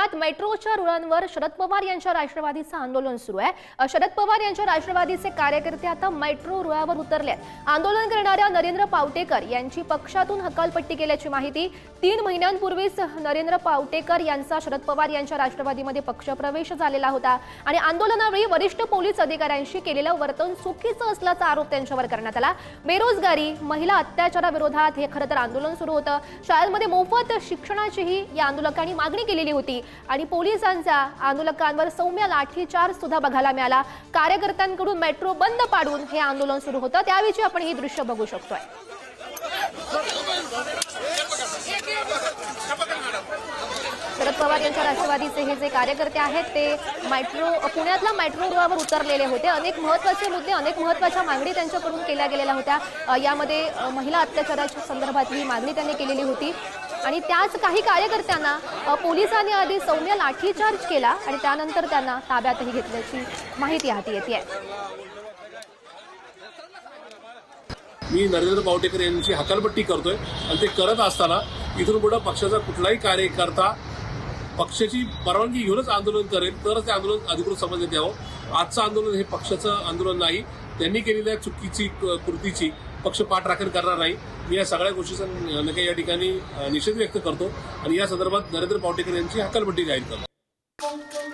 पुण्यात मेट्रोच्या रुळांवर शरद पवार यांच्या राष्ट्रवादीचं आंदोलन सुरू आहे। शरद पवार यांच्या राष्ट्रवादीचे कार्यकर्ते आता मेट्रो रुळावर उतरले आहेत। आंदोलन करणाऱ्या नरेंद्र पावटेकर यांची पक्षातून हकालपट्टी केल्याची माहिती 3 महिन्यांपूर्वीच नरेंद्र पावटेकर यांचा शरद पवार यांच्या राष्ट्रवादीमध्ये पक्षप्रवेश झालेला होता आणि आंदोलनावेळी वरिष्ठ पोलीस अधिकाऱ्यांशी केलेलं वर्तन चुकीचं असल्याचा आरोप त्यांच्यावर करण्यात आला। बेरोजगारी, महिला अत्याचाराविरोधात हे खरं तर आंदोलन सुरू होतं। शाळांमध्ये मोफत शिक्षणाचीही या आंदोलकांनी मागणी केलेली होती आणि पोलिसांचा आंदोलकांवर सौम्य लाठीचार्ज सुद्धा बघायला मिळाला। कार्यकर्त्यांकडून मेट्रो बंद पाडून हे आंदोलन सुरू होतं, त्यावेळी आपण ही दृश्य बघू शकतोय। शरद पवार यांच्या राष्ट्रवादीचे हे जे कार्यकर्ते आहेत ते पुण्यातल्या मेट्रो रुळावर उतरलेले होते। अनेक महत्त्वाचे मुद्दे, अनेक महत्त्वाच्या मागणी त्यांच्याकडून केल्या गेलेल्या होत्या। यामध्ये महिला अत्याचाराच्या संदर्भातली मागणी त्यांनी केलेली होती आणि त्याच काही कार्यकर्त्यांना पोलिसांनी आधी सौम्य लाठीचार्ज केला आणि त्यानंतर त्यांना ताब्यातही घेतल्याची माहिती हाती येते। मी नरेंद्र पावटेकर यांची हकालपट्टी करतोय आणि ते करत असताना इथून पुढे पक्षाचा कुठलाही कार्यकर्ता पक्षाची परवानगी घेऊनच आंदोलन करेल तरच ते आंदोलन अधिकृत समजण्यात यावं। आजचं आंदोलन हे पक्षाचं आंदोलन नाही, त्यांनी केलेल्या चुकीची कृतीची पक्ष पाठराखण करणार नाही। मी या सगळ्या गोष्टीचा या ठिकाणी निषेध व्यक्त करतो आणि या संदर्भात नरेंद्र पावटेकर यांची हकालपट्टी जाहीर करतो।